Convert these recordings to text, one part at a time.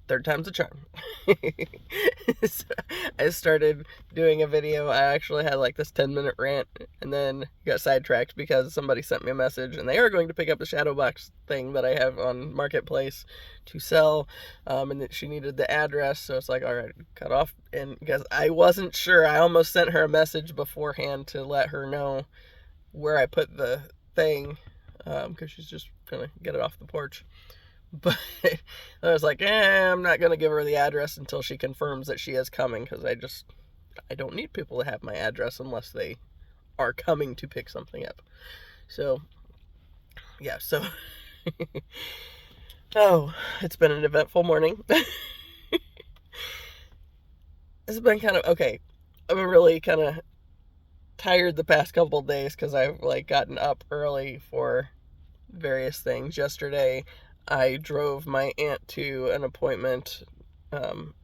third time's a charm. So I started doing a video. I actually had like this 10-minute rant, and then got sidetracked because somebody sent me a message, and they are going to pick up the shadow box thing that I have on Marketplace to sell, and that she needed the address. So it's like, all right, cut off. And because I wasn't sure, I almost sent her a message beforehand to let her know where I put the thing, because she's just gonna get it off the porch. But I was like, I'm not going to give her the address until she confirms that she is coming, because I don't need people to have my address unless they are coming to pick something up. So, yeah, so, oh, it's been an eventful morning. It's been kind of, okay, I've been really kind of tired the past couple of days because I've, like, gotten up early for various things. Yesterday, I drove my aunt to an appointment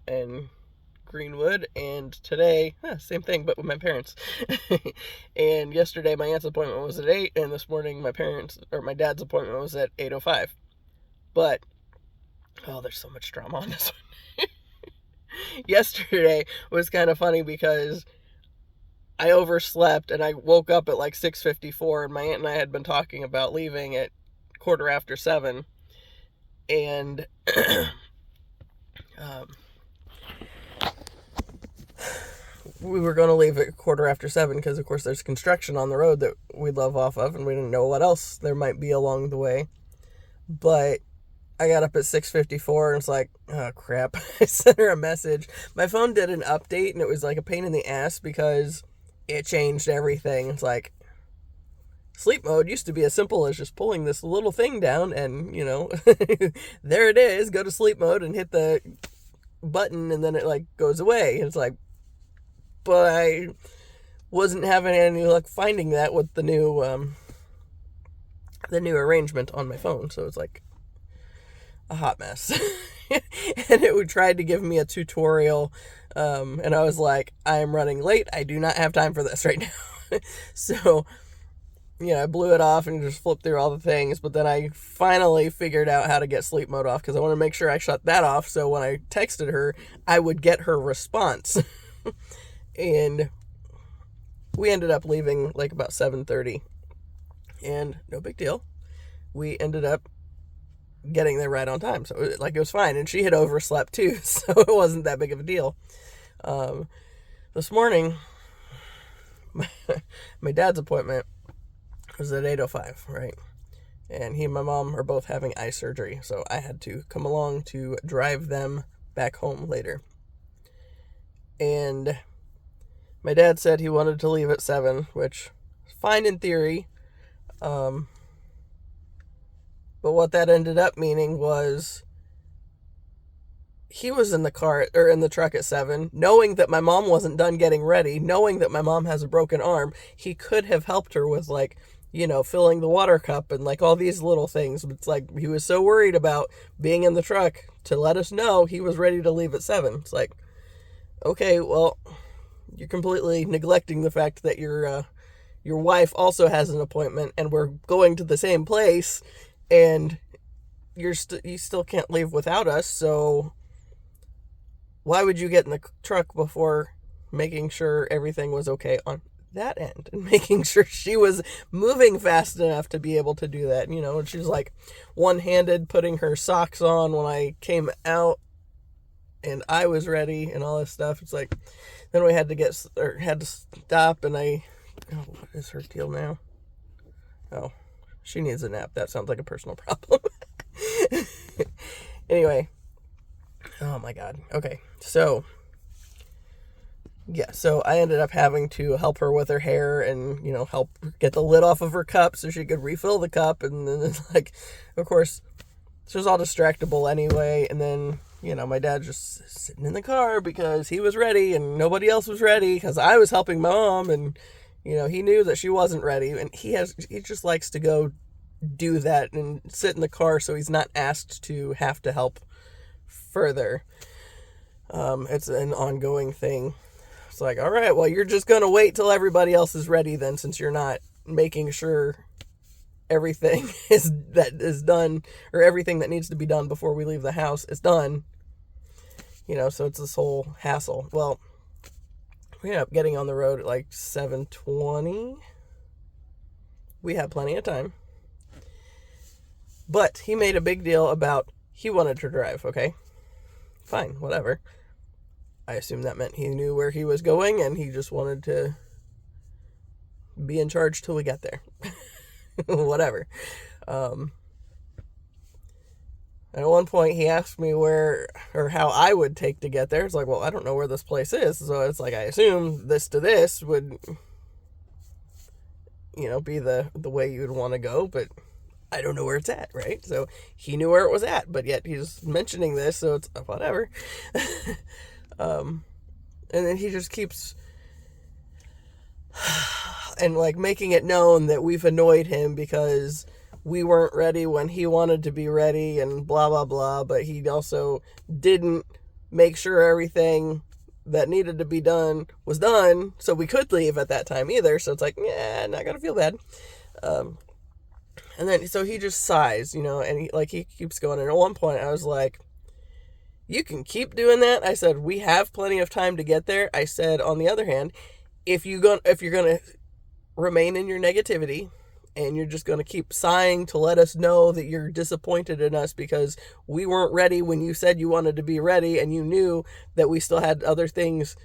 in Greenwood, and today, same thing, but with my parents. And yesterday, my aunt's appointment was at 8, and this morning, my dad's appointment was at 8:05. But, there's so much drama on this one. Yesterday was kind of funny because I overslept, and I woke up at like 6:54, and my aunt and I had been talking about leaving at 7:15. And we were going to leave at 7:15 because, of course, there's construction on the road that we live off of, and we didn't know what else there might be along the way. But I got up at 6:54, and it's like, oh, crap. I sent her a message. My phone did an update, and it was like a pain in the ass because it changed everything. It's like, sleep mode used to be as simple as just pulling this little thing down and, there it is, go to sleep mode and hit the button and then it like goes away. And it's like, but I wasn't having any luck finding that with the new arrangement on my phone. So it's like a hot mess. And it tried to give me a tutorial. And I was like, I am running late. I do not have time for this right now. So, I blew it off and just flipped through all the things, but then I finally figured out how to get sleep mode off because I want to make sure I shut that off so when I texted her, I would get her response. And we ended up leaving like about 7:30, and no big deal. We ended up getting there right on time, so it was fine, and she had overslept too, so it wasn't that big of a deal. This morning, my dad's appointment was at 8:05, right? And he and my mom are both having eye surgery, so I had to come along to drive them back home later. And my dad said he wanted to leave at 7, which is fine in theory. But what that ended up meaning was he was in the car or in the truck at 7, knowing that my mom wasn't done getting ready, knowing that my mom has a broken arm. He could have helped her with filling the water cup and like all these little things. It's like he was so worried about being in the truck to let us know he was ready to leave at 7. It's like, okay, well, you're completely neglecting the fact that your wife also has an appointment and we're going to the same place, and you still can't leave without us. So why would you get in the truck before making sure everything was okay on that end and making sure she was moving fast enough to be able to do that? And she was like one-handed putting her socks on when I came out and I was ready and all this stuff. It's like, then we had to stop, and what is her deal now? Oh, she needs a nap. That sounds like a personal problem. Anyway. Oh my God. Okay. So I ended up having to help her with her hair and, help get the lid off of her cup so she could refill the cup. And then of course, she was all distractible anyway. And then, my dad just sitting in the car because he was ready and nobody else was ready because I was helping my mom, and, he knew that she wasn't ready, and he just likes to go do that and sit in the car so he's not asked to have to help further. It's an ongoing thing. It's like, all right, well, you're just going to wait till everybody else is ready then, since you're not making sure everything is done, or everything that needs to be done before we leave the house is done. so it's this whole hassle. Well, we ended up getting on the road at like 7:20. We had plenty of time. But he made a big deal about he wanted to drive, okay? Fine, whatever. I assume that meant he knew where he was going and he just wanted to be in charge till we got there. Whatever. At one point, he asked me where or how I would take to get there. It's like, well, I don't know where this place is. So it's like, I assume this to this would, be the way you would want to go, but I don't know where it's at, right? So he knew where it was at, but yet he's mentioning this, so it's whatever. And then he just keeps and like making it known that we've annoyed him because we weren't ready when he wanted to be ready and blah, blah, blah. But he also didn't make sure everything that needed to be done was done so we could leave at that time either. So it's like, yeah, not going to feel bad. And then, so he just sighs, and he keeps going. And at one point I was like, you can keep doing that. I said, we have plenty of time to get there. I said, on the other hand, if you're going to remain in your negativity, and you're just going to keep sighing to let us know that you're disappointed in us because we weren't ready when you said you wanted to be ready and you knew that we still had other things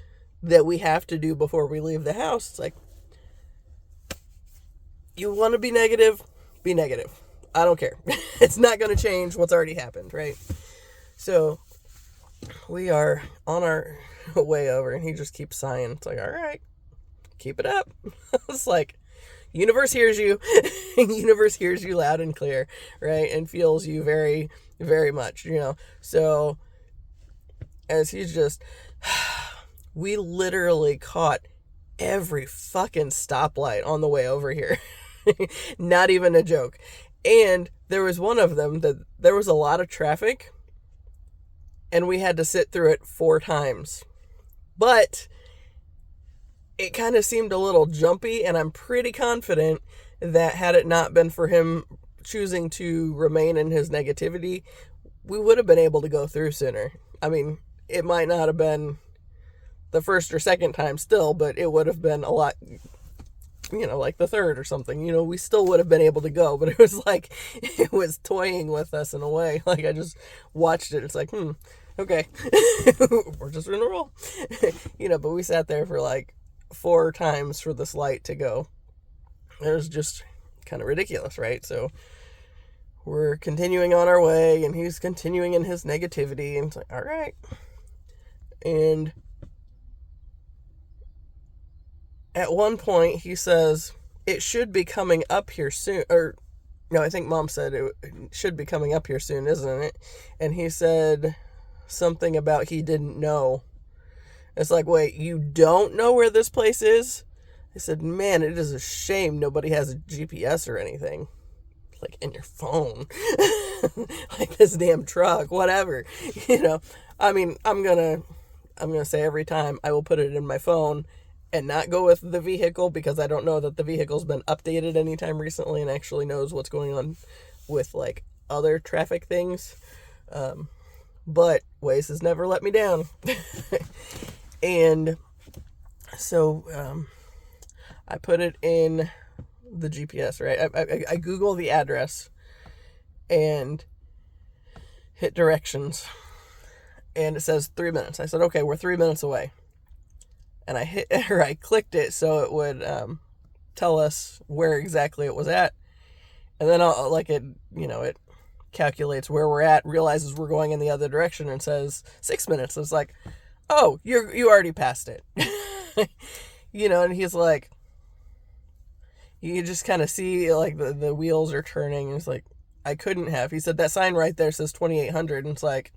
that we have to do before we leave the house. It's like, you want to be negative? Be negative. I don't care. It's not going to change what's already happened, right? So we are on our way over and he just keeps sighing. It's like, all right, keep it up. It's like, universe hears you. Universe hears you loud and clear, right? And feels you very, very much, So as he's just, we literally caught every fucking stoplight on the way over here. Not even a joke. And there was one of them that there was a lot of traffic and we had to sit through it 4 times. But it kind of seemed a little jumpy, and I'm pretty confident that had it not been for him choosing to remain in his negativity, we would have been able to go through sooner. I mean, it might not have been the first or second time still, but it would have been a lot, like the third or something. We still would have been able to go, but it was like, it was toying with us in a way. Like, I just watched it. It's like, okay, we're just in a roll. But we sat there for like 4 times for this light to go. It was just kind of ridiculous, right? So we're continuing on our way and he's continuing in his negativity and it's like, all right. And at one point he says, it should be coming up here soon, or no, I think Mom said it should be coming up here soon, isn't it? And he said something about he didn't know. It's like, wait, you don't know where this place is? I said, man, it is a shame nobody has a GPS or anything. Like, in your phone. Like this damn truck, whatever. I mean, I'm gonna say every time I will put it in my phone and not go with the vehicle because I don't know that the vehicle's been updated anytime recently and actually knows what's going on with, like, other traffic things. But Waze has never let me down. And so I put it in the GPS, right? I Google the address and hit directions. And it says 3 minutes. I said, okay, we're 3 minutes away. And I clicked it so it would tell us where exactly it was at. And then it calculates where we're at, realizes we're going in the other direction and says 6 minutes. It's like, oh, you already passed it. And he's like, you just kind of see like the wheels are turning. And it's like, I couldn't have. He said, that sign right there says 2800. And it's like,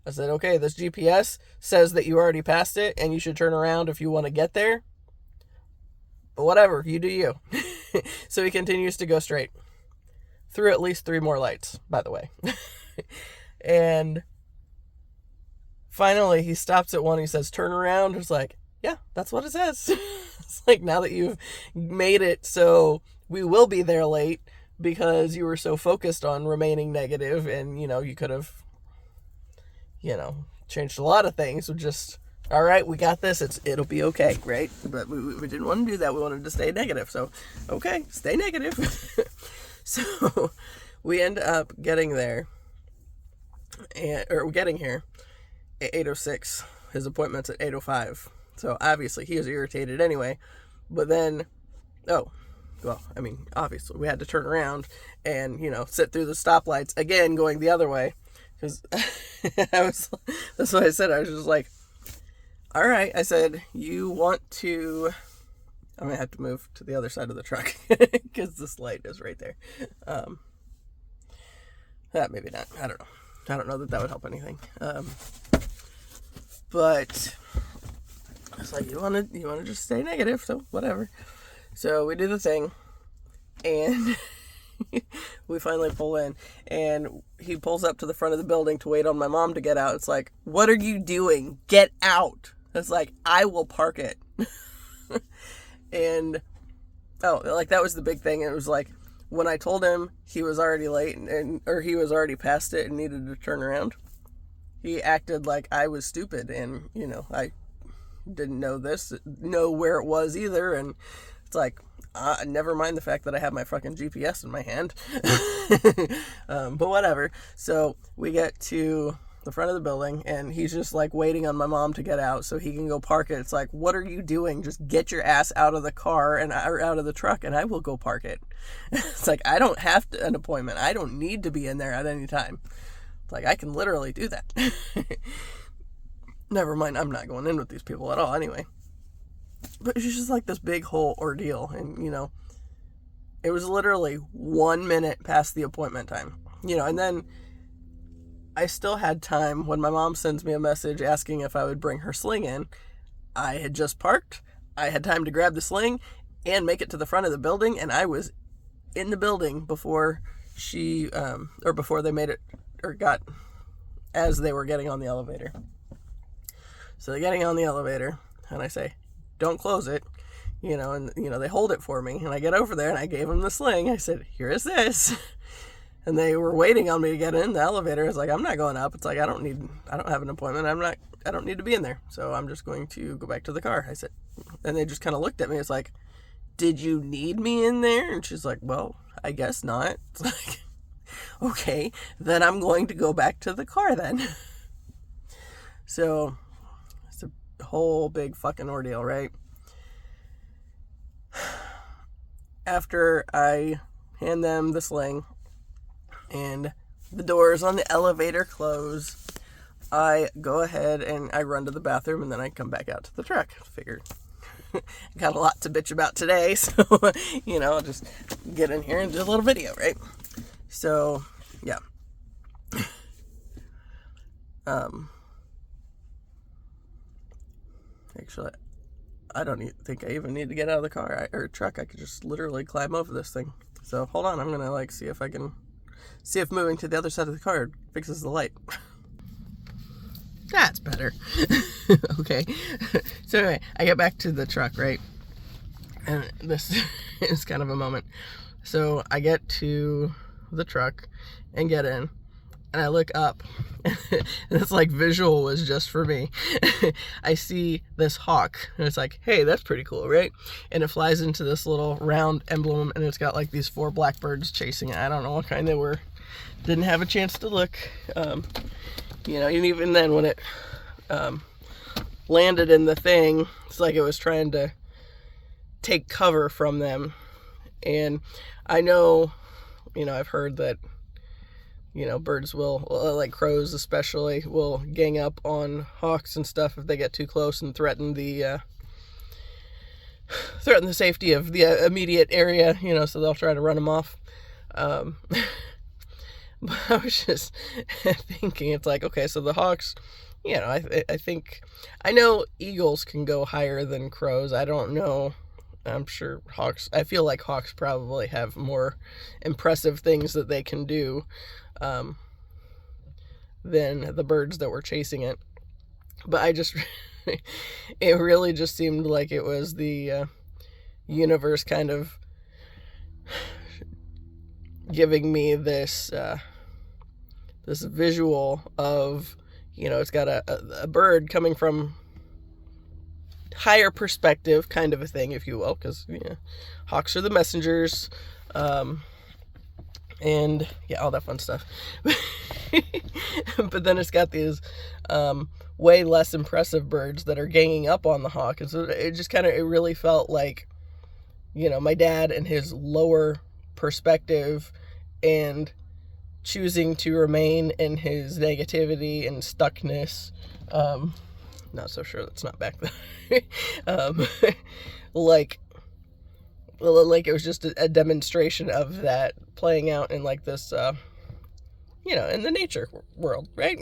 I said, okay, this GPS says that you already passed it and you should turn around if you want to get there. But whatever, you do you. So he continues to go straight through at least 3 more lights, by the way. And finally he stops at one. He says, turn around. It's like, yeah, that's what it says. It's like, now that you've made it so we will be there late because you were so focused on remaining negative and, you could have, changed a lot of things. We're just, all right, we got this. It'll be okay, right? But we didn't want to do that. We wanted to stay negative. So, okay, stay negative. So we end up getting there, or getting here at 8:06. His appointment's at 8:05. So obviously he was irritated anyway. But then, obviously we had to turn around and, sit through the stoplights again, going the other way. Because that's what I said. I was just like, all right. I said, you want to, I'm going to have to move to the other side of the truck because this light is right there. Maybe not. I don't know. I don't know that would help anything. But it's like, you want to just stay negative, so whatever. So we do the thing, and we finally pull in, and he pulls up to the front of the building to wait on my mom to get out. It's like, what are you doing? Get out. It's like, I will park it. And, that was the big thing. It was like, when I told him he was already late, or he was already past it and needed to turn around, he acted like I was stupid, and, I didn't know where it was either, and it's like, never mind the fact that I have my fucking GPS in my hand. But whatever. So we get to the front of the building, and he's just like waiting on my mom to get out so he can go park it. It's like, what are you doing? Just get your ass out of the car or out of the truck, and I will go park it. It's like, I don't have an appointment. I don't need to be in there at any time. It's like, I can literally do that. Never mind, I'm not going in with these people at all anyway. But it's just like this big whole ordeal. And, it was literally 1 minute past the appointment time. And then I still had time when my mom sends me a message asking if I would bring her sling in. I had just parked. I had time to grab the sling and make it to the front of the building. And I was in the building before before they made it, as they were getting on the elevator. So they're getting on the elevator, and I say, don't close it, and, they hold it for me, and I get over there, and I gave them the sling. I said, here is this. And they were waiting on me to get in the elevator. It's like, I'm not going up. It's like, I don't have an appointment. I don't need to be in there. So I'm just going to go back to the car. I said, and they just kind of looked at me. It's like, did you need me in there? And she's like, well, I guess not. It's like, okay, then I'm going to go back to the car then. So it's a whole big fucking ordeal, right? After I hand them the sling and the doors on the elevator close, I go ahead and I run to the bathroom, and then I come back out to the truck. Figure I got a lot to bitch about today, so I'll just get in here and do a little video, right? So yeah. Actually, I don't think I even need to get out of the car or truck. I could just literally climb over this thing. So hold on, I'm gonna see if moving to the other side of the car fixes the light. That's better. Okay. So anyway, I get back to the truck, right? And this is kind of a moment. So I get to the truck and get in, and I look up, and it's like visual was just for me. I see this hawk, and it's like, hey, that's pretty cool, right? And it flies into this little round emblem, and it's got like these 4 blackbirds chasing it. I don't know what kind they were. Didn't have a chance to look. And even then when it landed in the thing, it's like it was trying to take cover from them. And I know, I've heard that, birds will, like crows especially, will gang up on hawks and stuff if they get too close and threaten the safety of the immediate area, so they'll try to run them off. But I was just thinking, it's like, okay, so the hawks, I think, I know eagles can go higher than crows. I don't know. I'm sure I feel like hawks probably have more impressive things that they can do than the birds that were chasing it. But it really just seemed like it was the universe kind of giving me this visual of, it's got a bird coming from higher perspective kind of a thing, if you will, because hawks are the messengers, and all that fun stuff. But then it's got these way less impressive birds that are ganging up on the hawk, and so it really felt like my dad and his lower perspective and choosing to remain in his negativity and stuckness. Not so sure that's not back there. Like it was just a demonstration of that playing out in like this, in the nature world, right?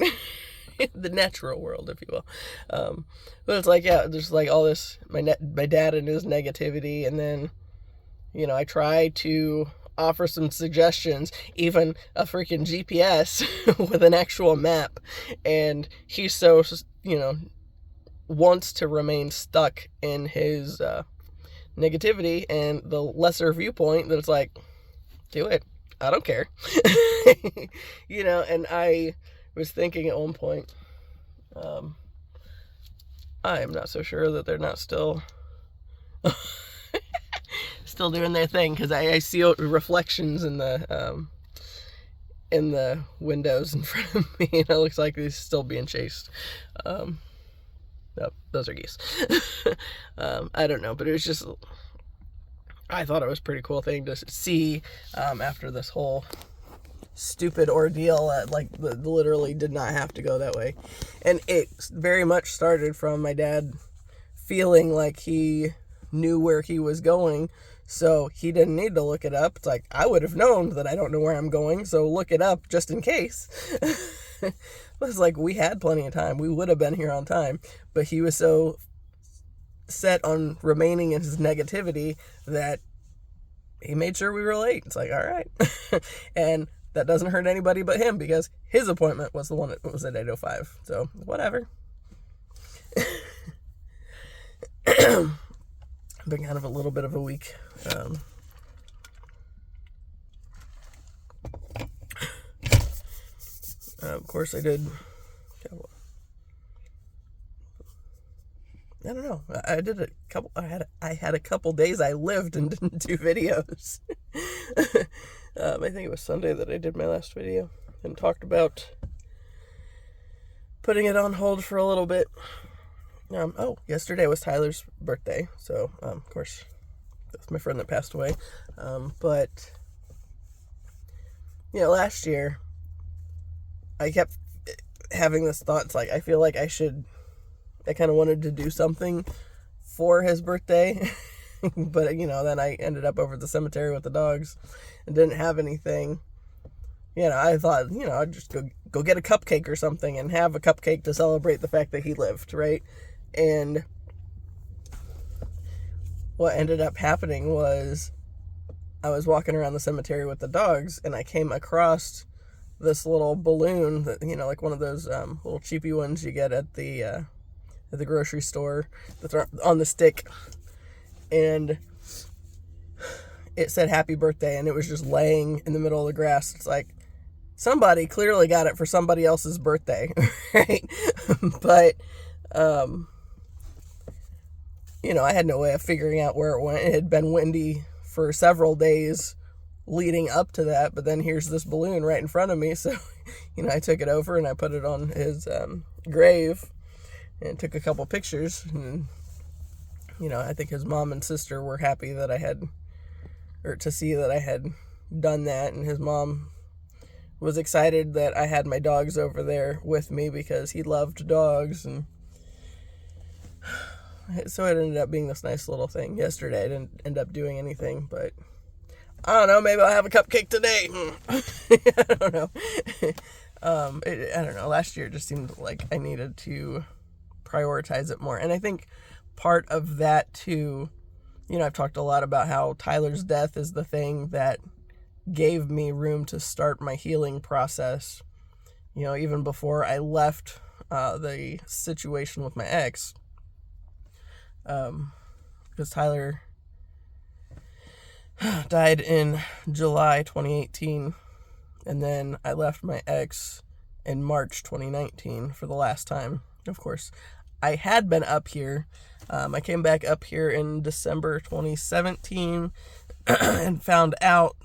The natural world, if you will. But it's like, there's like all this, my dad and his negativity, and then, I try to offer some suggestions, even a freaking GPS with an actual map, and he's so, wants to remain stuck in his negativity and the lesser viewpoint that it's like, do it, I don't care. And I was thinking at one point, I am not so sure that they're not still doing their thing, because I see reflections in the windows in front of me, and it looks like they're still being chased. Nope, those are geese. I don't know, but it was just, I thought it was a pretty cool thing to see after this whole stupid ordeal that literally did not have to go that way. And it very much started from my dad feeling like he knew where he was going, so he didn't need to look it up. It's like, I would have known that I don't know where I'm going, so look it up just in case. It was like, we had plenty of time. We would have been here on time. But he was so set on remaining in his negativity that he made sure we were late. It's like, all right. And that doesn't hurt anybody but him, because his appointment was the one that was at 8:05. So, whatever. Been kind of a little bit of a week. Of course, I did. I don't know. I did a couple. I had a couple days I lived and didn't do videos. I think it was Sunday that I did my last video and talked about putting it on hold for a little bit. Yesterday was Tyler's birthday, so of course that's my friend that passed away. But last year I kept having this thought. It's like, I feel like I kind of wanted to do something for his birthday. But, then I ended up over at the cemetery with the dogs and didn't have anything. I thought, I'd just go get a cupcake or something and have a cupcake to celebrate the fact that he lived, right? And what ended up happening was I was walking around the cemetery with the dogs, and I came across this little balloon that, like one of those little cheapy ones you get at the grocery store that's on the stick. And it said happy birthday, and it was just laying in the middle of the grass. It's like, somebody clearly got it for somebody else's birthday, right? But, I had no way of figuring out where it went. It had been windy for several days leading up to that, but then here's this balloon right in front of me. So, I took it over and I put it on his grave and took a couple pictures. And, I think his mom and sister were happy that to see that I had done that. And his mom was excited that I had my dogs over there with me because he loved dogs. And so it ended up being this nice little thing. Yesterday I didn't end up doing anything, but I don't know, maybe I'll have a cupcake today. I don't know. I don't know. Last year it just seemed like I needed to prioritize it more. And I think part of that too, I've talked a lot about how Tyler's death is the thing that gave me room to start my healing process. Even before I left the situation with my ex. Because Tyler died in July 2018, and then I left my ex in March 2019 for the last time. Of course, I had been up here. I came back up here in December 2017 and found out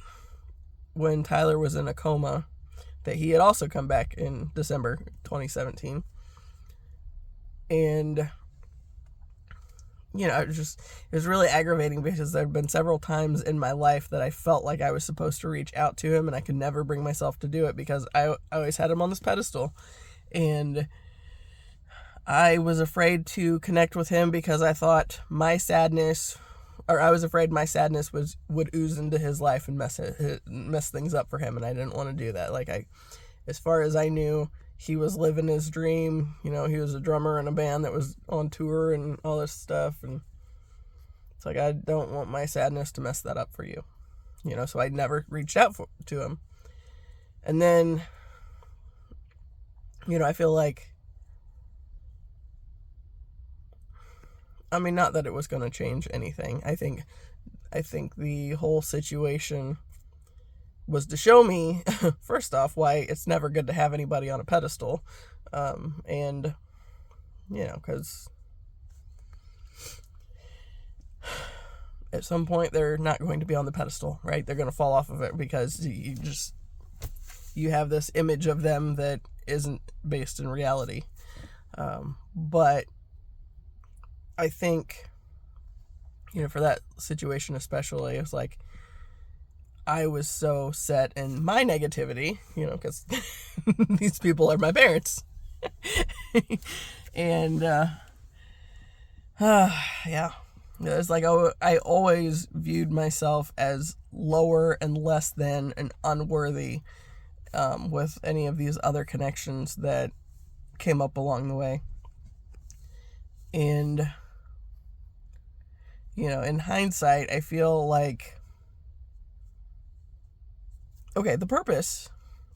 when Tyler was in a coma that he had also come back in December 2017. And, you know, it was really aggravating because there had been several times in my life that I felt like I was supposed to reach out to him, and I could never bring myself to do it because I always had him on this pedestal. And I was afraid to connect with him because I thought I was afraid my sadness would ooze into his life and mess things up for him, and I didn't want to do that. Like, as far as I knew, he was living his dream. You know, he was a drummer in a band that was on tour and all this stuff, and it's like, I don't want my sadness to mess that up for you. You know, so I never reached out to him. And then, you know, I feel like, I mean, not that it was going to change anything. I think the whole situation was to show me, first off, why it's never good to have anybody on a pedestal. And, you know, because at some point they're not going to be on the pedestal, right? They're going to fall off of it because you have this image of them that isn't based in reality. But I think, you know, for that situation especially, it was like, I was so set in my negativity, you know, because these people are my parents. And, yeah, it's like, I always viewed myself as lower and less than and unworthy, with any of these other connections that came up along the way. And, you know, in hindsight, I feel like, okay, the purpose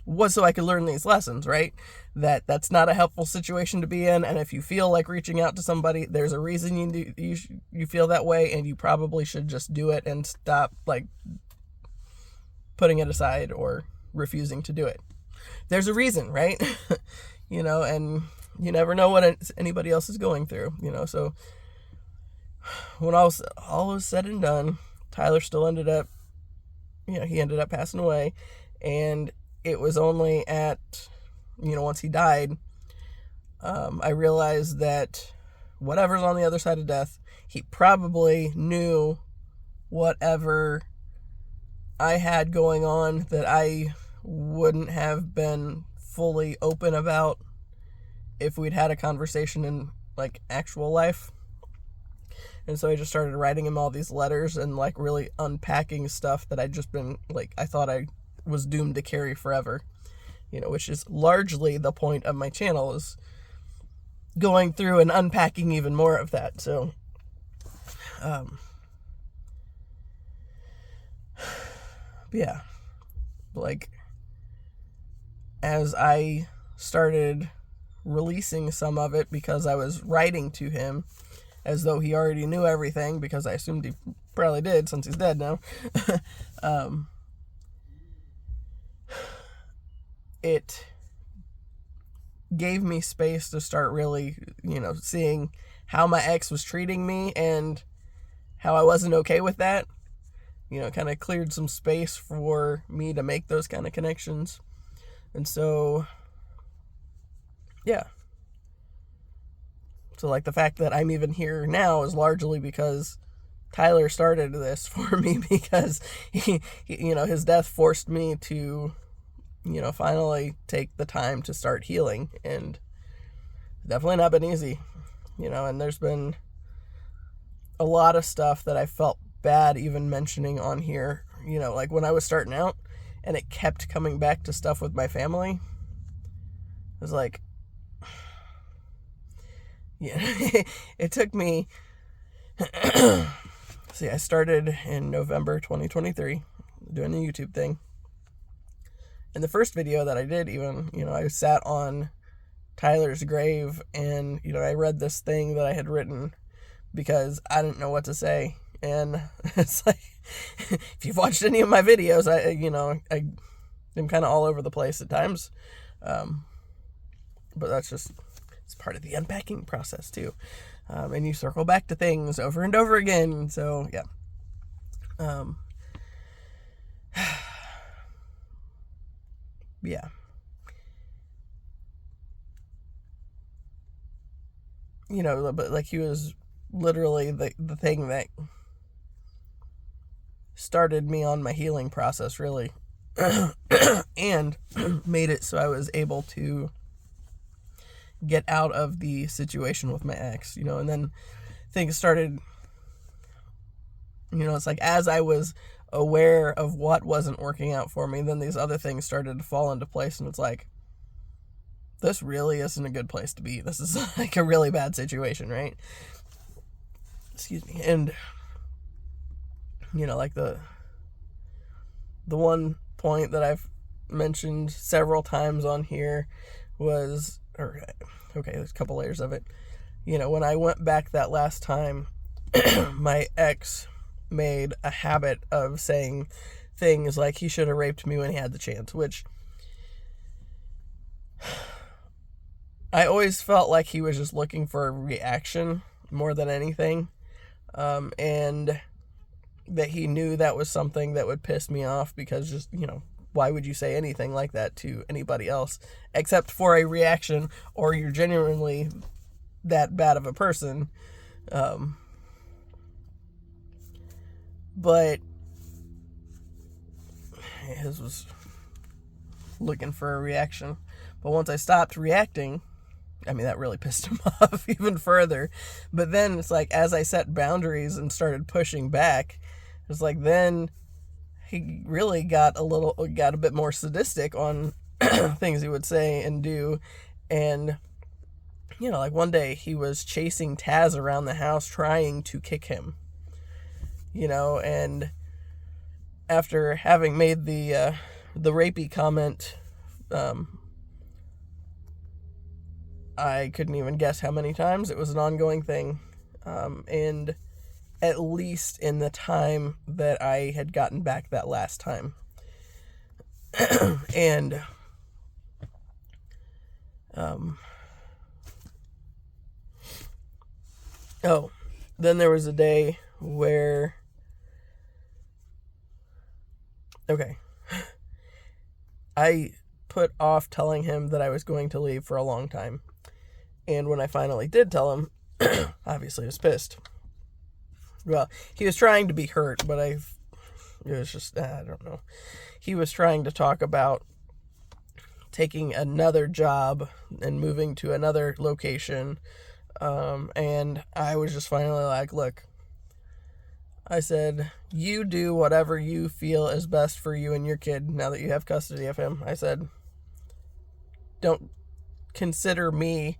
was so I could learn these lessons, right? That's not a helpful situation to be in, and if you feel like reaching out to somebody, there's a reason you feel that way, and you probably should just do it and stop, like, putting it aside or refusing to do it. There's a reason, right? You know, and you never know what anybody else is going through, you know, so when all was said and done, Tyler still ended up, you know, he ended up passing away, and it was only at, you know, once he died, I realized that whatever's on the other side of death, he probably knew whatever I had going on that I wouldn't have been fully open about if we'd had a conversation in, like, actual life. And so I just started writing him all these letters and, like, really unpacking stuff that I'd just been, like, I thought I was doomed to carry forever, you know, which is largely the point of my channel, is going through and unpacking even more of that. So, yeah, like, as I started releasing some of it, because I was writing to him as though he already knew everything, because I assumed he probably did since he's dead now. It gave me space to start really, you know, seeing how my ex was treating me and how I wasn't okay with that. You know, kind of cleared some space for me to make those kind of connections. And so, yeah. So, like, the fact that I'm even here now is largely because Tyler started this for me, because he you know, his death forced me to, you know, finally take the time to start healing, and definitely not been easy, you know, and there's been a lot of stuff that I felt bad even mentioning on here, you know, like when I was starting out and it kept coming back to stuff with my family. It was like, yeah, it took me, see, I started in November 2023 doing the YouTube thing. And the first video that I did, even, you know, I sat on Tyler's grave and, you know, I read this thing that I had written because I didn't know what to say. And it's like, if you've watched any of my videos, I'm kind of all over the place at times. but it's part of the unpacking process too. And you circle back to things over and over again. So yeah. Yeah. But like he was literally the thing that started me on my healing process, really. And made it so I was able to get out of the situation with my ex, and then things started, it's like as I was aware of what wasn't working out for me, then these other things started to fall into place, and it's like, this really isn't a good place to be. This is like a really bad situation, right? Excuse me. And, like the one point that I've mentioned several times on here was, there's a couple layers of it. When I went back that last time, my ex made a habit of saying things like he should have raped me when he had the chance, which I always felt like he was just looking for a reaction more than anything. And that he knew that was something that would piss me off, because just, why would you say anything like that to anybody else except for a reaction, or you're genuinely that bad of a person? But his was looking for a reaction. But once I stopped reacting, that really pissed him off even further. But then it's like, as I set boundaries and started pushing back, it's like then he really got a bit more sadistic on things he would say and do. And, like one day he was chasing Taz around the house trying to kick him, and after having made the rapey comment, I couldn't even guess how many times. It was an ongoing thing. And at least in the time that I had gotten back that last time. And then there was a day where I put off telling him that I was going to leave for a long time. And when I finally did tell him, obviously I was pissed. Well, he was trying to be hurt, but it was just, I don't know. He was trying to talk about taking another job and moving to another location. And I was just finally like, look, I said, you do whatever you feel is best for you and your kid now that you have custody of him. I said, don't consider me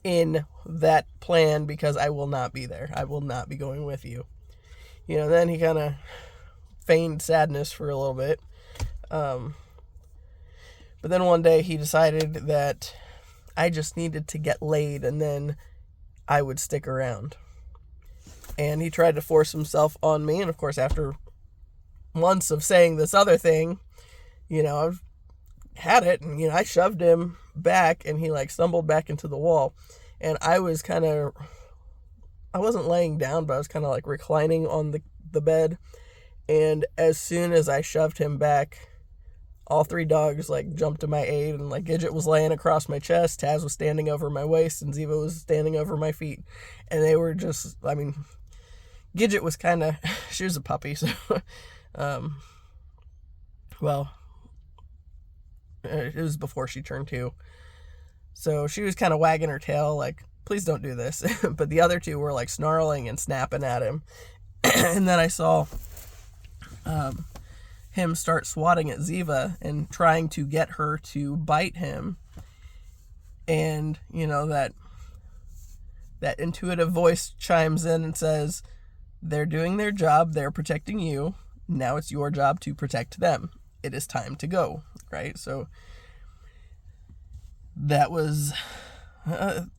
in that plan, because I will not be there. I will not be going with you. Then he kind of feigned sadness for a little bit. But then one day he decided that I just needed to get laid and then I would stick around. And he tried to force himself on me. And of course, after months of saying this other thing, I had it, and, I shoved him back, and he stumbled back into the wall. And I was I wasn't laying down, but I was kind of reclining on the bed. And as soon as I shoved him back, all three dogs jumped to my aid, and Gidget was laying across my chest, Taz was standing over my waist, and Ziva was standing over my feet. And they were just, Gidget was she was a puppy, so, well, it was before she turned 2. So she was kind of wagging her tail, please don't do this. But the other two were snarling and snapping at him. And then I saw him start swatting at Ziva and trying to get her to bite him. And, that intuitive voice chimes in and says, they're doing their job, they're protecting you, now it's your job to protect them. It is time to go, right? So that was, I'm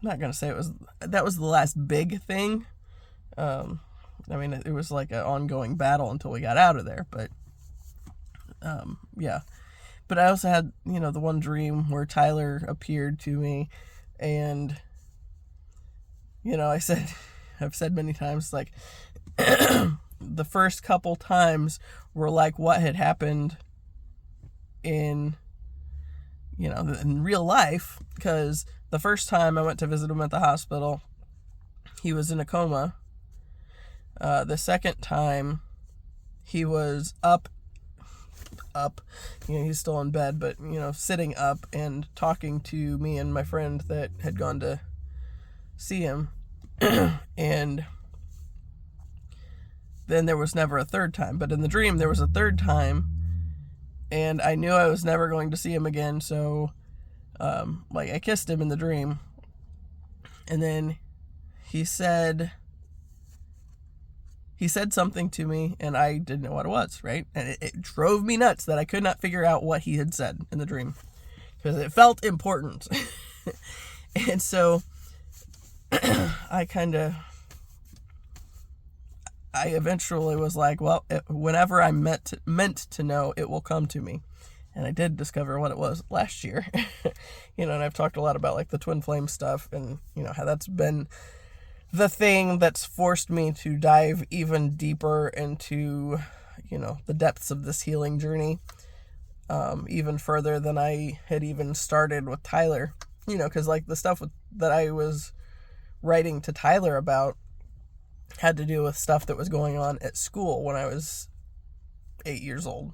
not going to say that was the last big thing. It was an ongoing battle until we got out of there, but, yeah. But I also had, the one dream where Tyler appeared to me, and, I've said many times, like, the first couple times were like what had happened in, in real life, because the first time I went to visit him at the hospital, he was in a coma. The second time, he was up, he's still in bed, but, sitting up and talking to me and my friend that had gone to see him. And then there was never a third time. But in the dream, there was a third time, and I knew I was never going to see him again, so, I kissed him in the dream. And then he said something to me, and I didn't know what it was, right? And it drove me nuts that I could not figure out what he had said in the dream, because it felt important. And so I eventually was like, well, whenever I'm meant to know, it will come to me. And I did discover what it was last year. And I've talked a lot about, like, the twin flame stuff, and, how that's been the thing that's forced me to dive even deeper into, the depths of this healing journey, even further than I had even started with Tyler, because, like, the stuff that I was writing to Tyler about had to do with stuff that was going on at school when I was 8 years old,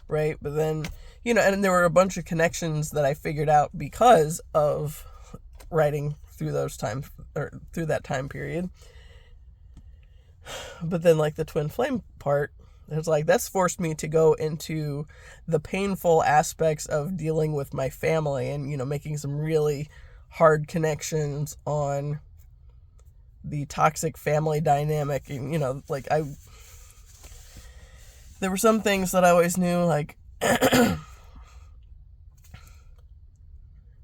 right? But then, and there were a bunch of connections that I figured out because of writing through through that time period. But then, like, the twin flame part, it's like, that's forced me to go into the painful aspects of dealing with my family and, making some really hard connections on the toxic family dynamic. And, there were some things that I always knew, like,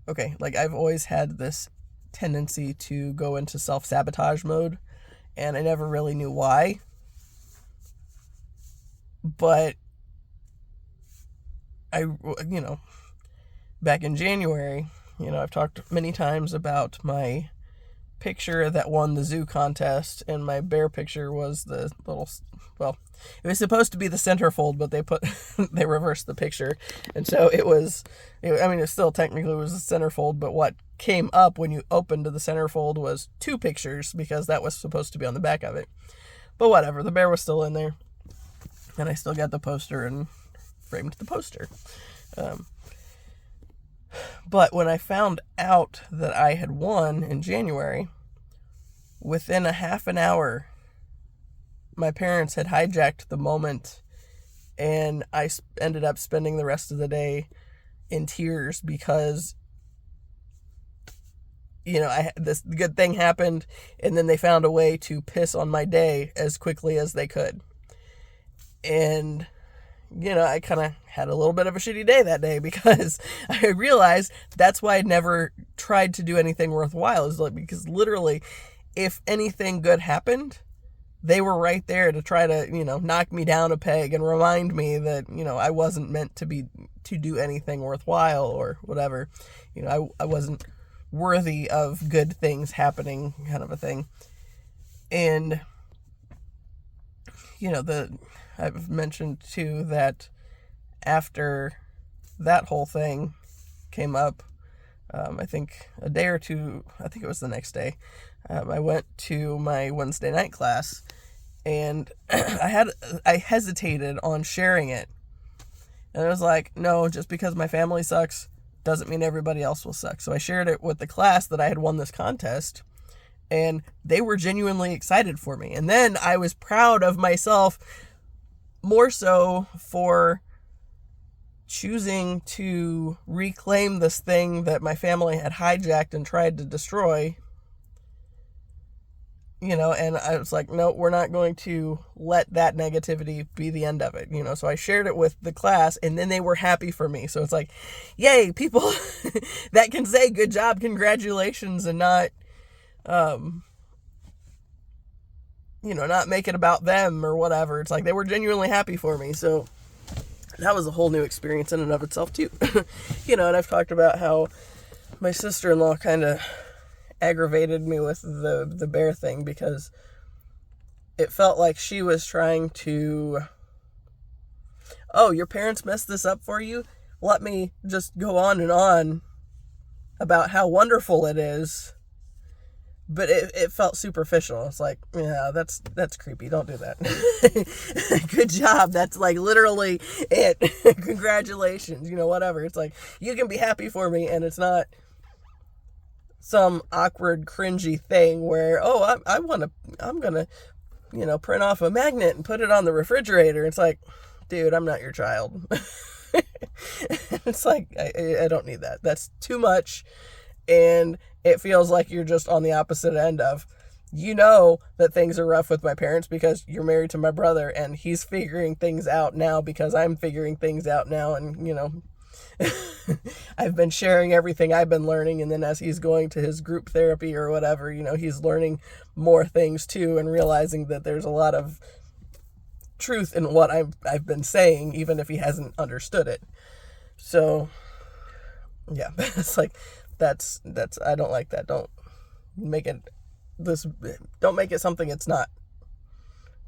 okay, like, I've always had this tendency to go into self-sabotage mode, and I never really knew why. But back in January, I've talked many times about my picture that won the zoo contest, and my bear picture was the little, well, it was supposed to be the centerfold, but they reversed the picture, and so it still technically was a centerfold, but what came up when you opened the centerfold was two pictures, because that was supposed to be on the back of it. But whatever, the bear was still in there, and I still got the poster and framed the poster. But when I found out that I had won in January, within a half an hour, my parents had hijacked the moment, and I ended up spending the rest of the day in tears because, this good thing happened, and then they found a way to piss on my day as quickly as they could. And, I kind of had a little bit of a shitty day that day, because I realized that's why I never tried to do anything worthwhile, is like, because literally, if anything good happened, they were right there to try to, knock me down a peg and remind me that, I wasn't meant to do anything worthwhile or whatever. I wasn't worthy of good things happening, kind of a thing. And, I've mentioned too that after that whole thing came up, I think a day or two, I think it was the next day, I went to my Wednesday night class, and I hesitated on sharing it. And I was like, no, just because my family sucks doesn't mean everybody else will suck. So I shared it with the class that I had won this contest, and they were genuinely excited for me. And then I was proud of myself, more so for choosing to reclaim this thing that my family had hijacked and tried to destroy. And I was like, no, we're not going to let that negativity be the end of it. So I shared it with the class, and then they were happy for me. So it's like, yay, people that can say good job, congratulations, and not, not make it about them or whatever. It's like they were genuinely happy for me. So that was a whole new experience in and of itself too. And I've talked about how my sister-in-law kind of aggravated me with the bear thing, because it felt like she was trying to, oh, your parents messed this up for you? Let me just go on and on about how wonderful it is. But it felt superficial. It's like, yeah, that's creepy. Don't do that. Good job. That's like literally it. Congratulations. Whatever. It's like, you can be happy for me, and it's not some awkward, cringy thing where, oh, I'm going to, print off a magnet and put it on the refrigerator. It's like, dude, I'm not your child. It's like, I don't need that. That's too much. And it feels like you're just on the opposite end of, that things are rough with my parents because you're married to my brother and he's figuring things out now because I'm figuring things out now. And, I've been sharing everything I've been learning. And then as he's going to his group therapy or whatever, he's learning more things too, and realizing that there's a lot of truth in what I've been saying, even if he hasn't understood it. So, yeah, it's like, that's I don't like that. Don't make it something it's not.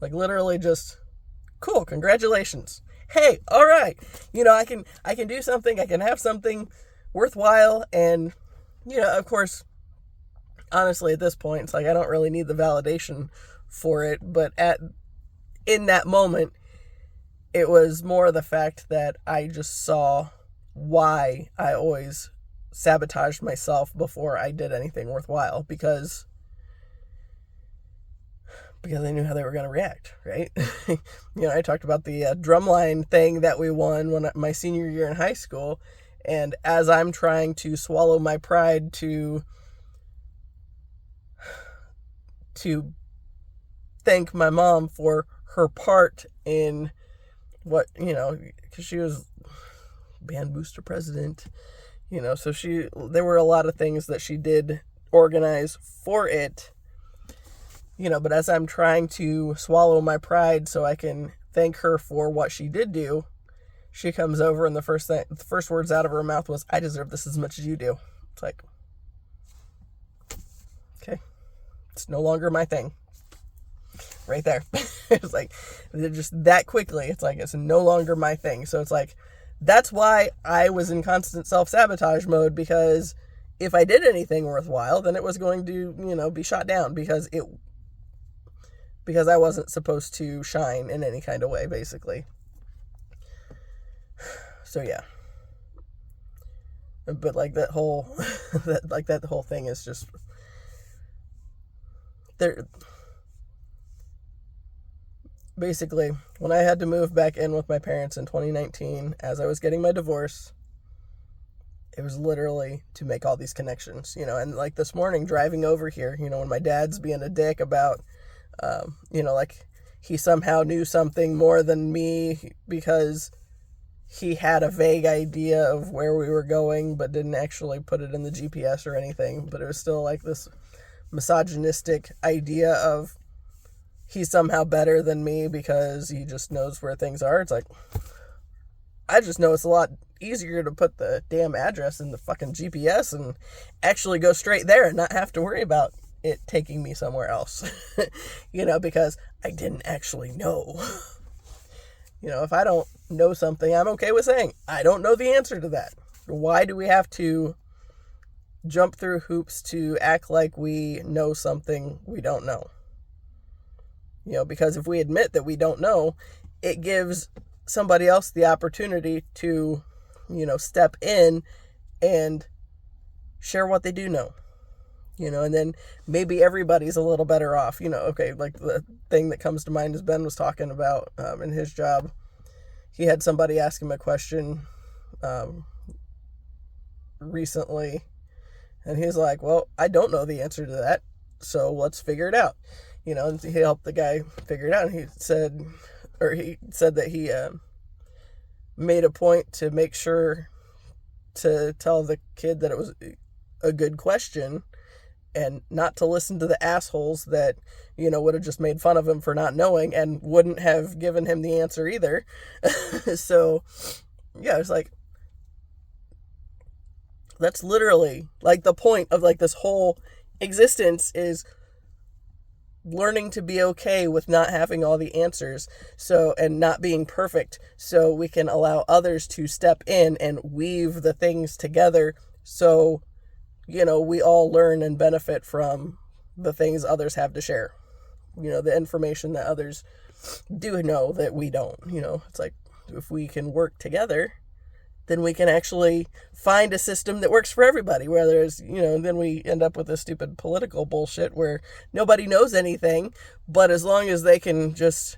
Like, literally just, cool, congratulations. Hey, all right. I can do something, I can have something worthwhile. And, of course, honestly, at this point, it's like, I don't really need the validation for it. But in that moment, it was more the fact that I just saw why I always sabotaged myself before I did anything worthwhile, because I knew how they were going to react, right? I talked about the drumline thing that we won my senior year in high school, and as I'm trying to swallow my pride to thank my mom for her part in what, because she was band booster president, so there were a lot of things that she did organize for it, but as I'm trying to swallow my pride so I can thank her for what she did do, she comes over and the first words out of her mouth was, I deserve this as much as you do. It's like, okay, it's no longer my thing. Right there. It's like, just that quickly, it's like, it's no longer my thing. So it's like, that's why I was in constant self-sabotage mode, because if I did anything worthwhile, then it was going to, be shot down because I wasn't supposed to shine in any kind of way, basically. So yeah. But like that whole, that whole thing is just, there. Basically, when I had to move back in with my parents in 2019, as I was getting my divorce, it was literally to make all these connections, and like this morning driving over here, when my dad's being a dick about, like he somehow knew something more than me because he had a vague idea of where we were going, but didn't actually put it in the GPS or anything. But it was still like this misogynistic idea of, he's somehow better than me because he just knows where things are. It's like, I just know it's a lot easier to put the damn address in the fucking GPS and actually go straight there and not have to worry about it taking me somewhere else. Because I didn't actually know. If I don't know something, I'm okay with saying, I don't know the answer to that. Why do we have to jump through hoops to act like we know something we don't know? Because if we admit that we don't know, it gives somebody else the opportunity to, step in and share what they do know, and then maybe everybody's a little better off, okay, like the thing that comes to mind is Ben was talking about in his job. He had somebody ask him a question recently, and he's like, well, I don't know the answer to that, so let's figure it out. And he helped the guy figure it out. And he said that he made a point to make sure to tell the kid that it was a good question and not to listen to the assholes that, would have just made fun of him for not knowing and wouldn't have given him the answer either. So, yeah, it's like, that's literally like the point of like this whole existence, is learning to be okay with not having all the answers, and not being perfect, so we can allow others to step in and weave the things together, so we all learn and benefit from the things others have to share, the information that others do know that we don't. It's like, if we can work together, then we can actually find a system that works for everybody. Whether it's, then we end up with this stupid political bullshit where nobody knows anything, but as long as they can just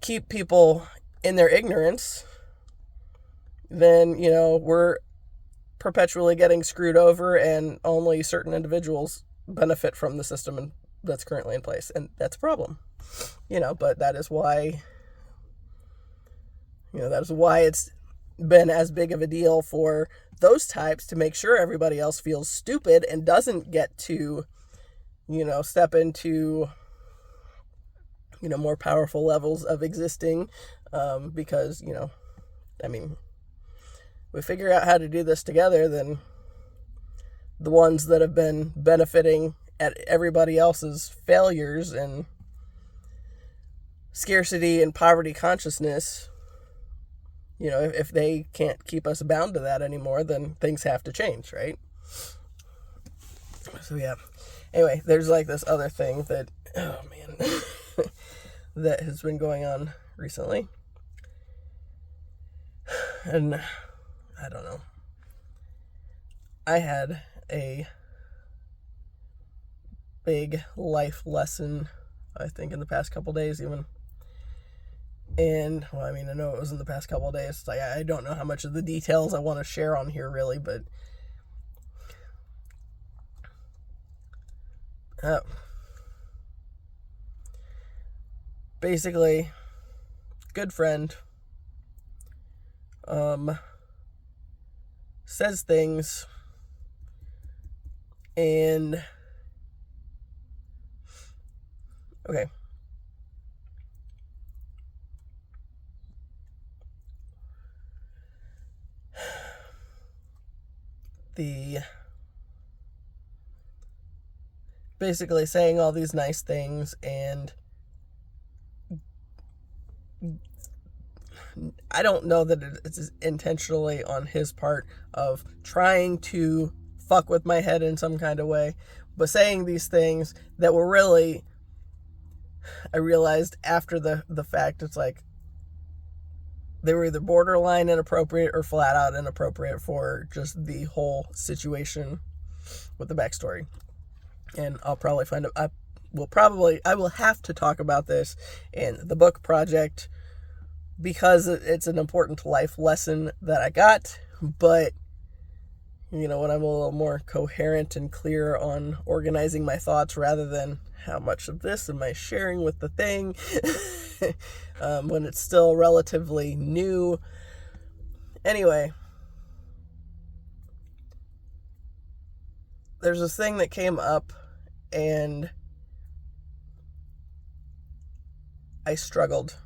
keep people in their ignorance, then, we're perpetually getting screwed over, and only certain individuals benefit from the system that's currently in place. And that's a problem, but that is why, it's been as big of a deal for those types to make sure everybody else feels stupid and doesn't get to, step into, more powerful levels of existing, because, we figure out how to do this together, then the ones that have been benefiting at everybody else's failures and scarcity and poverty consciousness, if they can't keep us bound to that anymore, then things have to change, right? So, yeah. Anyway, there's like this other thing that, oh man, that has been going on recently. And I don't know. I had a big life lesson, I think, in the past couple days even. And, well, I know it was in the past couple of days. It's like, I don't know how much of the details I want to share on here, really, but basically, good friend says things, and okay. Basically saying all these nice things, and I don't know that it's intentionally on his part of trying to fuck with my head in some kind of way, but saying these things that were really, I realized after the fact, it's like they were either borderline inappropriate or flat out inappropriate for just the whole situation with the backstory. And I'll probably I will have to talk about this in the book project, because it's an important life lesson that I got. But, when I'm a little more coherent and clear on organizing my thoughts, rather than how much of this am I sharing with the thing, when it's still relatively new. Anyway, there's this thing that came up, and I struggled,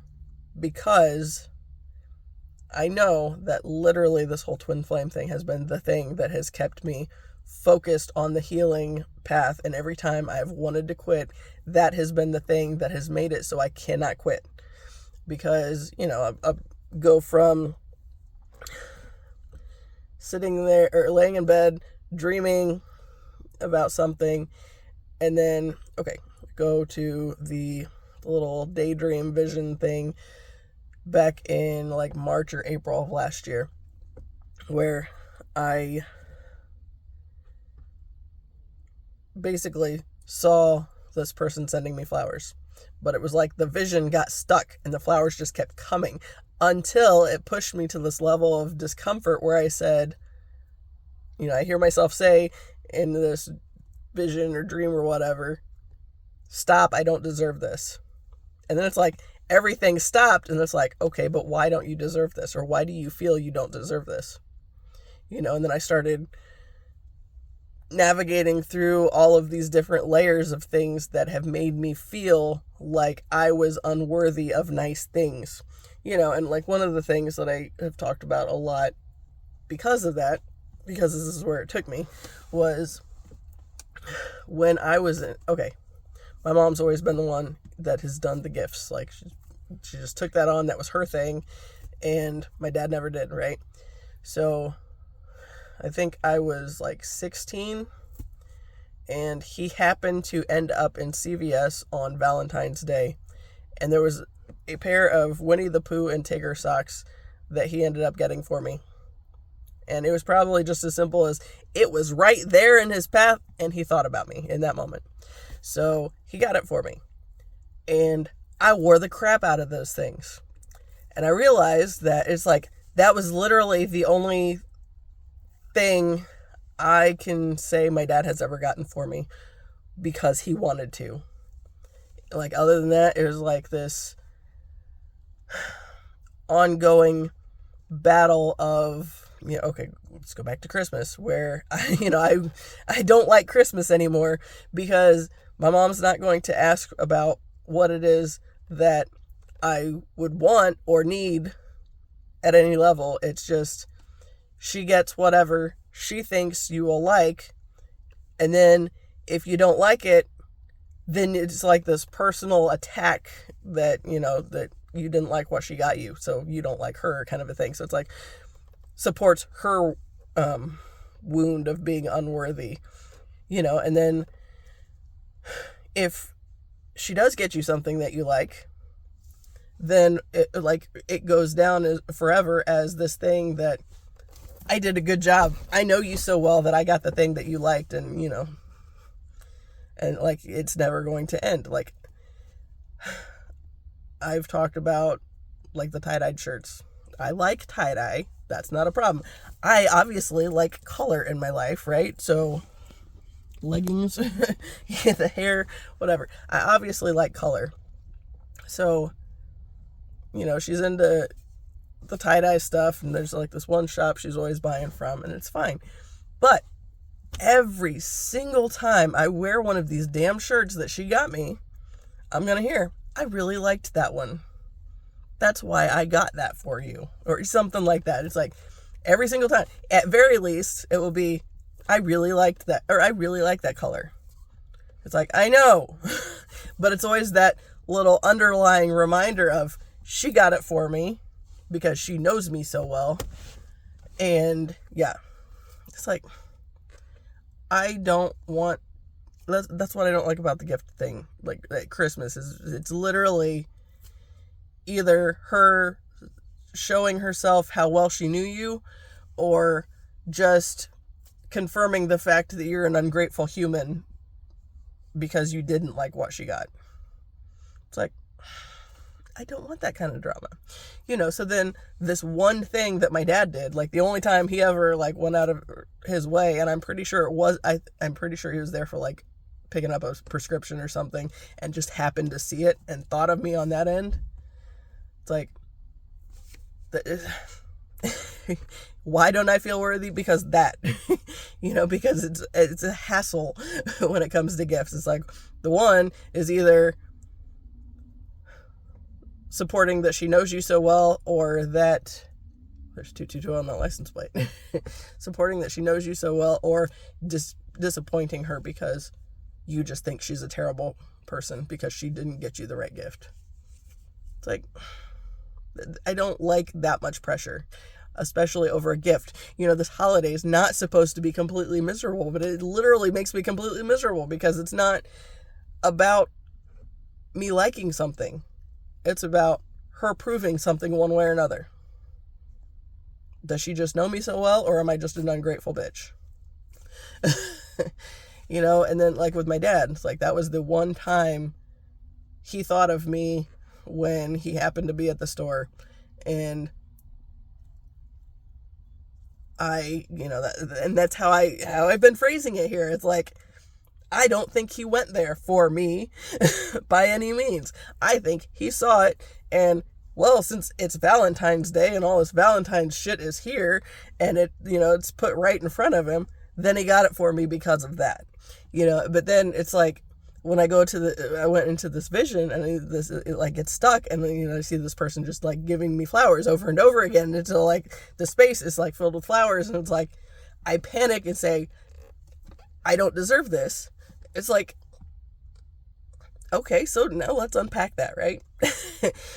because I know that literally this whole twin flame thing has been the thing that has kept me focused on the healing path, and every time I've wanted to quit, that has been the thing that has made it so I cannot quit. Because, I go from sitting there or laying in bed dreaming about something, and then, go to the little daydream vision thing back in like March or April of last year, where I basically saw this person sending me flowers, but it was like the vision got stuck and the flowers just kept coming until it pushed me to this level of discomfort where I said, I hear myself say in this vision or dream or whatever, stop, I don't deserve this. And then it's like everything stopped, and it's like, okay, but why don't you deserve this? Or why do you feel you don't deserve this? And then I started navigating through all of these different layers of things that have made me feel like I was unworthy of nice things. And like one of the things that I have talked about a lot because of that, because this is where it took me, was when I was my mom's always been the one that has done the gifts. Like she just took that on. That was her thing. And my dad never did, right? So I think I was like 16, and he happened to end up in CVS on Valentine's Day. And there was a pair of Winnie the Pooh and Tigger socks that he ended up getting for me. And it was probably just as simple as it was right there in his path, and he thought about me in that moment. So he got it for me. And I wore the crap out of those things. And I realized that it's like, that was literally the only thing I can say my dad has ever gotten for me because he wanted to. Like, other than that, it was like this ongoing battle of, okay, let's go back to Christmas, where I don't like Christmas anymore because my mom's not going to ask about what it is that I would want or need at any level. It's just, she gets whatever she thinks you will like, and then if you don't like it, then it's like this personal attack that, that you didn't like what she got you, so you don't like her, kind of a thing. So it's like, supports her wound of being unworthy, and then if she does get you something that you like, then it goes down as forever as this thing that I did a good job. I know you so well that I got the thing that you liked, and and like, it's never going to end. Like, I've talked about like the tie-dyed shirts. I like tie-dye. That's not a problem. I obviously like color in my life, right? So leggings, the hair, whatever. I obviously like color. So, she's into the tie-dye stuff, and there's like this one shop she's always buying from, and it's fine. But every single time I wear one of these damn shirts that she got me, I'm going to hear, I really liked that one. That's why I got that for you. Or something like that. It's like every single time. At very least, it will be, I really liked that, or I really like that color. It's like, I know. But it's always that little underlying reminder of, she got it for me because she knows me so well. And yeah, it's like, I don't want, that's what I don't like about the gift thing. Like at Christmas is, it's literally either her showing herself how well she knew you, or just confirming the fact that you're an ungrateful human because you didn't like what she got. It's like, I don't want that kind of drama. So then this one thing that my dad did, like the only time he ever like went out of his way, and I'm pretty sure I'm pretty sure he was there for like picking up a prescription or something, and just happened to see it and thought of me on that end. It's like, why don't I feel worthy? Because that, because it's a hassle when it comes to gifts. It's like, the one is either supporting that she knows you so well, or that there's 222 on that license plate. Supporting that she knows you so well, or disappointing her because you just think she's a terrible person because she didn't get you the right gift. It's like, I don't like that much pressure, especially over a gift. This holiday is not supposed to be completely miserable, but it literally makes me completely miserable because it's not about me liking something. It's about her proving something one way or another. Does she just know me so well, or am I just an ungrateful bitch? And then like with my dad, it's like, that was the one time he thought of me when he happened to be at the store. And and that's how I've been phrasing it here. It's like, I don't think he went there for me by any means. I think he saw it, and well, since it's Valentine's Day and all this Valentine's shit is here, and it's put right in front of him, then he got it for me because of that, but then it's like, when I went into this vision, and it like gets stuck, and then, I see this person just like giving me flowers over and over again until like the space is like filled with flowers, and it's like, I panic and say, I don't deserve this. It's like, okay, so now let's unpack that, right?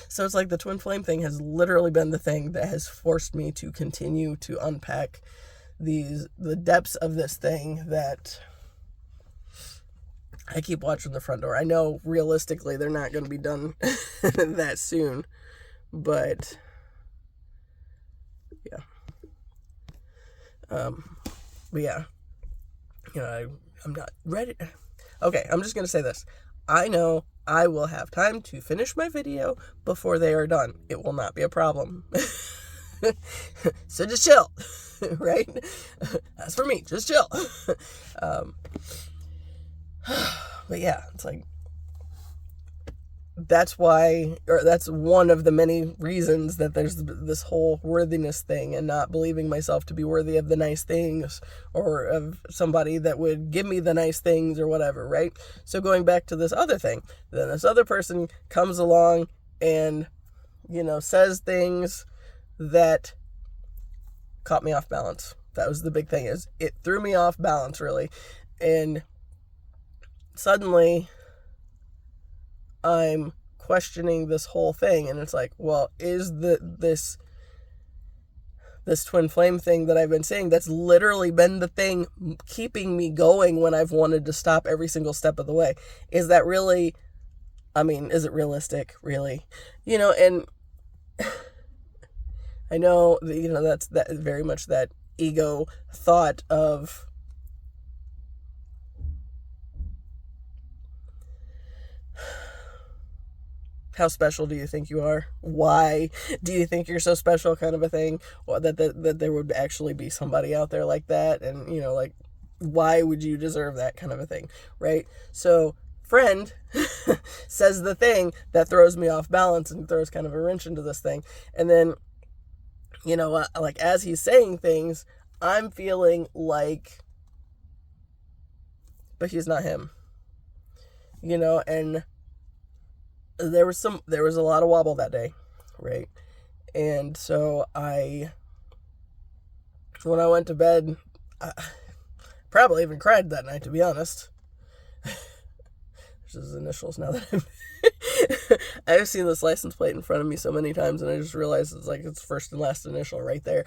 So it's like the twin flame thing has literally been the thing that has forced me to continue to unpack the depths of this thing that I keep watching the front door. I know realistically they're not going to be done that soon, but yeah. But yeah, I'm not ready. Okay, I'm just going to say this. I know I will have time to finish my video before they are done. It will not be a problem. So just chill, right? That's for me, just chill. But yeah, it's like, that's one of the many reasons that there's this whole worthiness thing, and not believing myself to be worthy of the nice things, or of somebody that would give me the nice things or whatever, right? So going back to this other thing, then this other person comes along and, says things that caught me off balance. That was the big thing, is it threw me off balance, really. And suddenly I'm questioning this whole thing, and it's like, well, is this twin flame thing that I've been saying, that's literally been the thing keeping me going when I've wanted to stop every single step of the way, is that really, is it realistic, really? And I know that, that's very much that ego thought of, how special do you think you are? Why do you think you're so special, kind of a thing? Well, that there would actually be somebody out there like that, and like, why would you deserve that, kind of a thing, right? So friend says the thing that throws me off balance and throws kind of a wrench into this thing, and then like, as he's saying things, I'm feeling like, but he's not him, and there was a lot of wobble that day, right? And so when I went to bed, I probably even cried that night, to be honest. There's his initials now that I've seen this license plate in front of me so many times, and I just realized it's like it's first and last initial right there.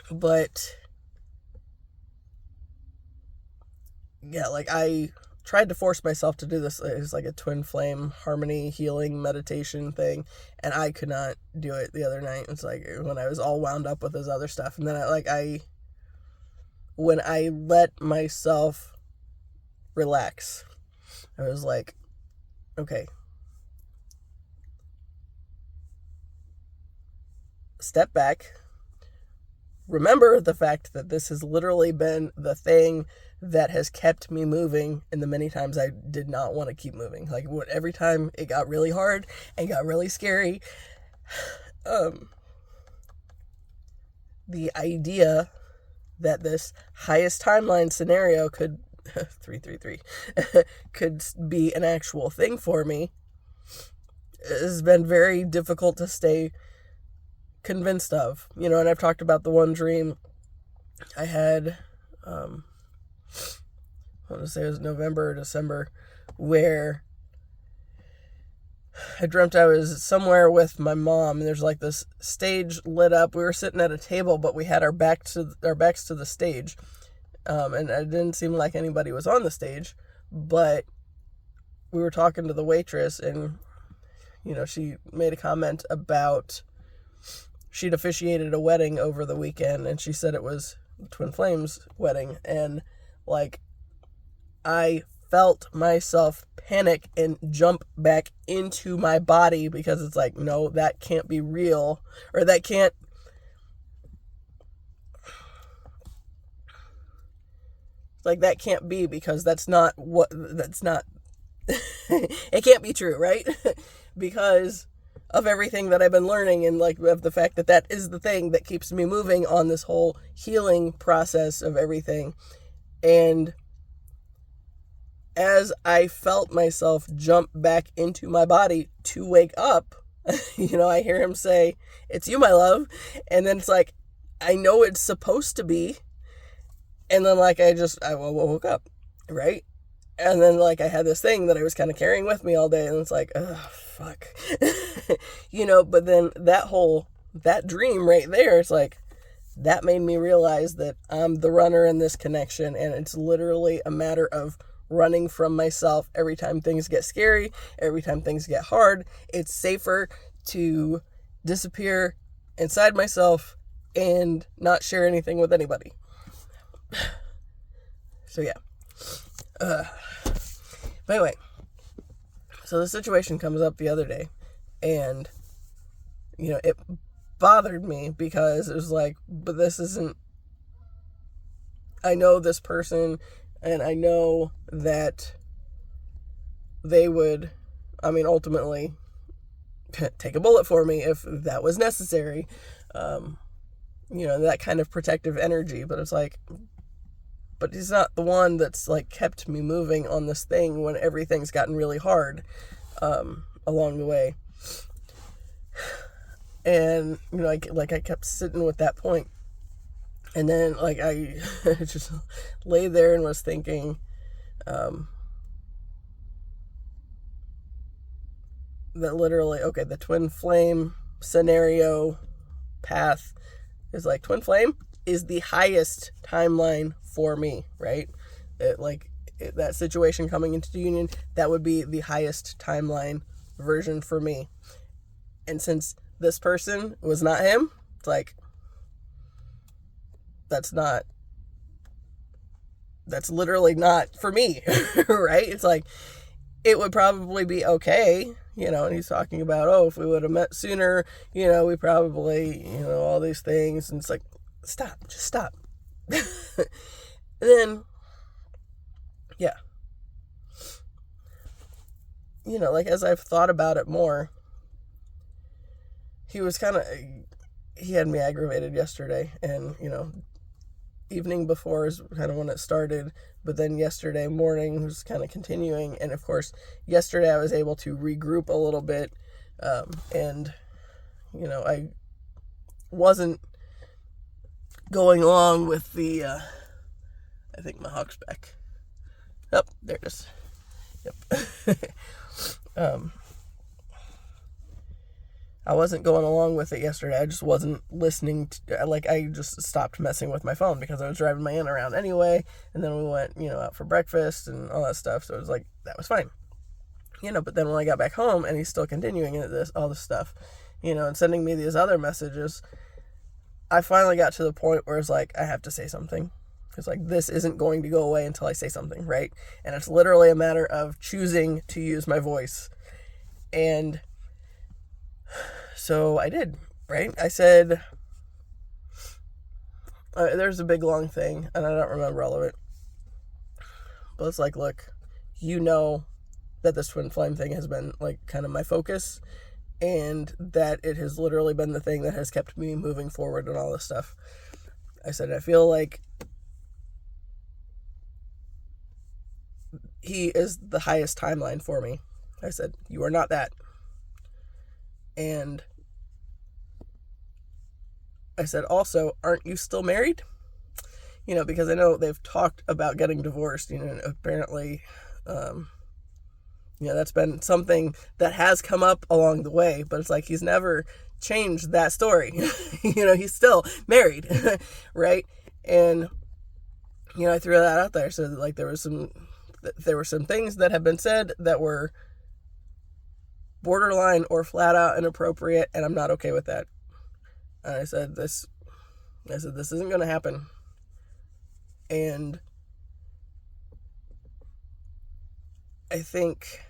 But yeah, like, I tried to force myself to do this. It was like a twin flame harmony healing meditation thing, and I could not do it the other night. It's like when I was all wound up with this other stuff, and then when I let myself relax, I was like, okay, step back, remember the fact that this has literally been the thing that has kept me moving in the many times I did not want to keep moving. Like, every time it got really hard and got really scary, the idea that this highest timeline scenario could 333 could be an actual thing for me has been very difficult to stay convinced of. And I've talked about the one dream I had, I want to say it was November or December, where I dreamt I was somewhere with my mom, and there's like this stage lit up. We were sitting at a table, but we had our backs to the stage, and it didn't seem like anybody was on the stage, but we were talking to the waitress, and she made a comment about she'd officiated a wedding over the weekend, and she said it was Twin Flames' wedding, and like, I felt myself panic and jump back into my body, because it's like, no, that can't be real, or that can't, like, that can't be, because that's not it can't be true, right? Because of everything that I've been learning, and like of the fact that that is the thing that keeps me moving on this whole healing process of everything. And as I felt myself jump back into my body to wake up, I hear him say, "It's you, my love." And then it's like, I know it's supposed to be. And then like, I woke up, right? And then like, I had this thing that I was kind of carrying with me all day, and it's like, oh, fuck. But then that dream right there, it's like, that made me realize that I'm the runner in this connection, and it's literally a matter of running from myself every time things get scary, every time things get hard. It's safer to disappear inside myself and not share anything with anybody. So yeah. But anyway, so the situation comes up the other day, and it bothered me because it was like, but this isn't, I know this person, and I know that they would, ultimately take a bullet for me if that was necessary. That kind of protective energy. But it's like, but he's not the one that's like kept me moving on this thing when everything's gotten really hard along the way. And, I kept sitting with that point. And then, like, I just lay there and was thinking, that literally, okay, the twin flame scenario path is like, twin flame is the highest timeline for me, right? That situation coming into the union, that would be the highest timeline version for me. And since this person was not him, it's like, that's literally not for me, right? It's like, it would probably be okay, and he's talking about, if we would have met sooner, we probably, all these things. And it's like, just stop. And then, yeah. As I've thought about it more, he had me aggravated yesterday, and, evening before is kind of when it started, but then yesterday morning was kind of continuing. And of course, yesterday I was able to regroup a little bit, and I wasn't going along with the I think my hawk's back. Oh, there it is. Yep. I wasn't going along with it yesterday. I just wasn't listening to, I just stopped messing with my phone because I was driving my aunt around anyway. And then we went, out for breakfast and all that stuff. So it was like, that was fine. But then when I got back home and he's still continuing all this stuff, and sending me these other messages, I finally got to the point where it's like, I have to say something. It's like, this isn't going to go away until I say something, right? And it's literally a matter of choosing to use my voice. And so I did, right? I said, there's a big long thing, and I don't remember all of it. But it's like, look, that this twin flame thing has been like kind of my focus, and that it has literally been the thing that has kept me moving forward and all this stuff. I said, I feel like he is the highest timeline for me. I said, you are not that. And I said, also, aren't you still married? Because I know they've talked about getting divorced, apparently, that's been something that has come up along the way, but it's like, he's never changed that story. He's still married, right? And, I threw that out there. So like, there were some things that have been said that were borderline or flat out inappropriate, and I'm not okay with that. And I said, this isn't going to happen. And I think,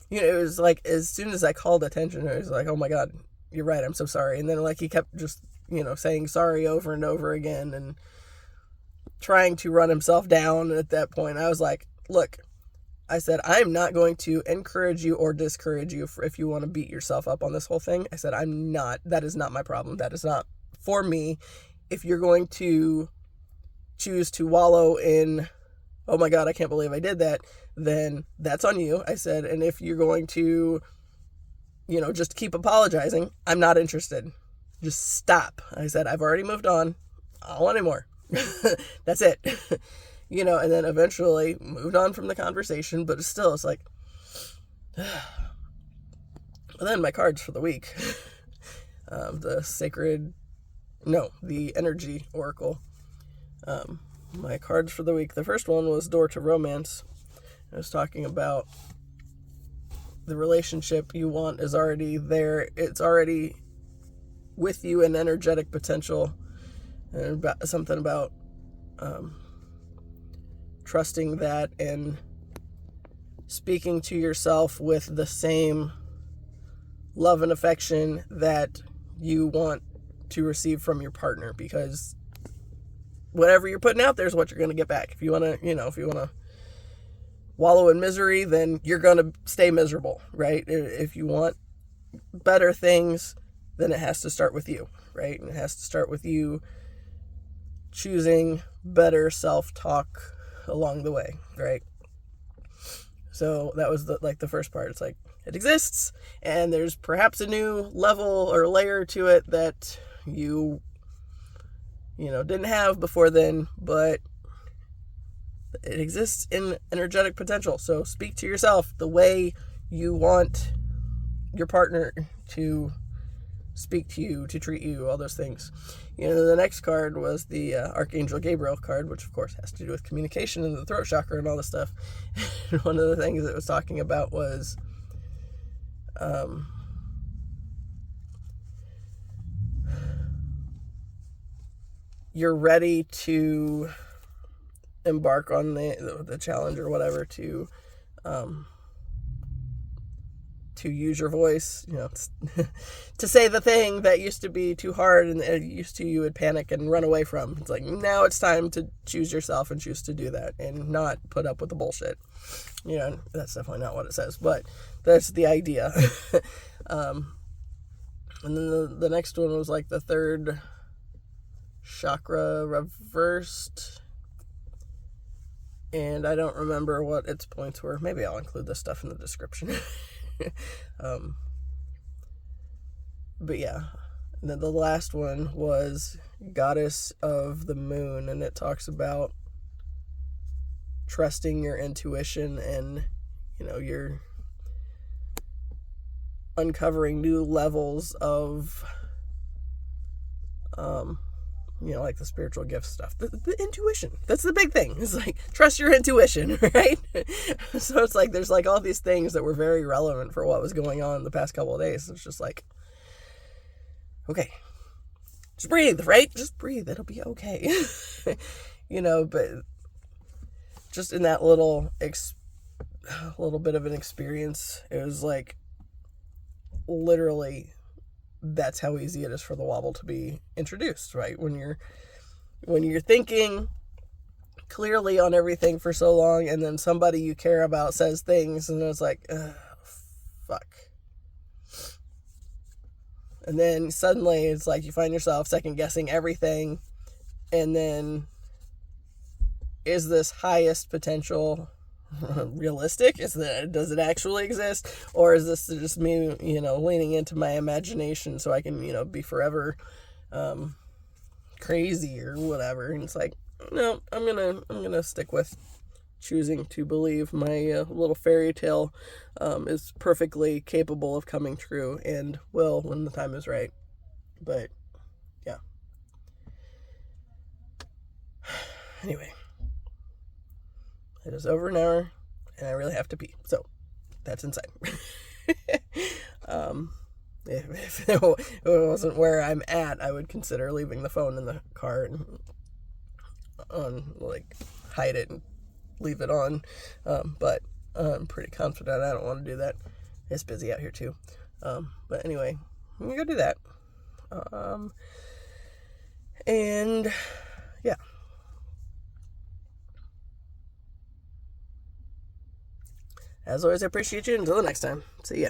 it was like, as soon as I called attention, it was like, oh my God, you're right, I'm so sorry. And then like, he kept just, saying sorry over and over again and trying to run himself down. And at that point, I was like, look, I said, I'm not going to encourage you or discourage you if you want to beat yourself up on this whole thing. I said, that is not my problem. That is not for me. If you're going to choose to wallow in, oh my God, I can't believe I did that, then that's on you. I said, and if you're going to, just keep apologizing, I'm not interested. Just stop. I said, I've already moved on. I don't want any more. That's it. And then eventually moved on from the conversation, but it's like, well, then my cards for the week, the energy oracle. My cards for the week. The first one was Door to Romance. I was talking about the relationship you want is already there. It's already with you in energetic potential, and something about trusting that and speaking to yourself with the same love and affection that you want to receive from your partner, because whatever you're putting out there is what you're going to get back. If you want to wallow in misery, then you're going to stay miserable, right? If you want better things, then it has to start with you, right? And it has to start with you choosing better self-talk along the way, right? So that was the first part. It's like, it exists, and there's perhaps a new level or layer to it that you didn't have before then, but it exists in energetic potential. So speak to yourself the way you want your partner to speak to you, to treat you, all those things. The next card was the Archangel Gabriel card, which of course has to do with communication and the throat chakra and all this stuff. One of the things it was talking about was you're ready to embark on the challenge or whatever, to use your voice, to say the thing that used to be too hard and you would panic and run away from. It's like, now it's time to choose yourself and choose to do that and not put up with the bullshit. That's definitely not what it says, but that's the idea. And then the next one was like the third chakra reversed, and I don't remember what its points were. Maybe I'll include this stuff in the description. But yeah. And then the last one was Goddess of the Moon, and it talks about trusting your intuition and you're uncovering new levels of like the spiritual gift stuff, the intuition. That's the big thing. It's like, trust your intuition, right? So it's like, there's like all these things that were very relevant for what was going on the past couple of days. It's just like, okay, just breathe, right? Just breathe. It'll be okay. But just in that little bit of an experience, it was like, literally, that's how easy it is for the wobble to be introduced, right? When you're thinking clearly on everything for so long, and then somebody you care about says things, and it's like, fuck. And then suddenly it's like you find yourself second guessing everything, and then, is this highest potential realistic? Does it actually exist, or is this just me leaning into my imagination so I can be forever crazy or whatever? And it's like, no, I'm gonna stick with choosing to believe my little fairy tale is perfectly capable of coming true, and will when the time is right. But yeah, anyway, it is over an hour, and I really have to pee. So, that's inside. If it wasn't where I'm at, I would consider leaving the phone in the car and hide it and leave it on. But I'm pretty confident I don't want to do that. It's busy out here too. But anyway, I'm gonna go do that. And yeah. As always, I appreciate you. Until the next time, see ya.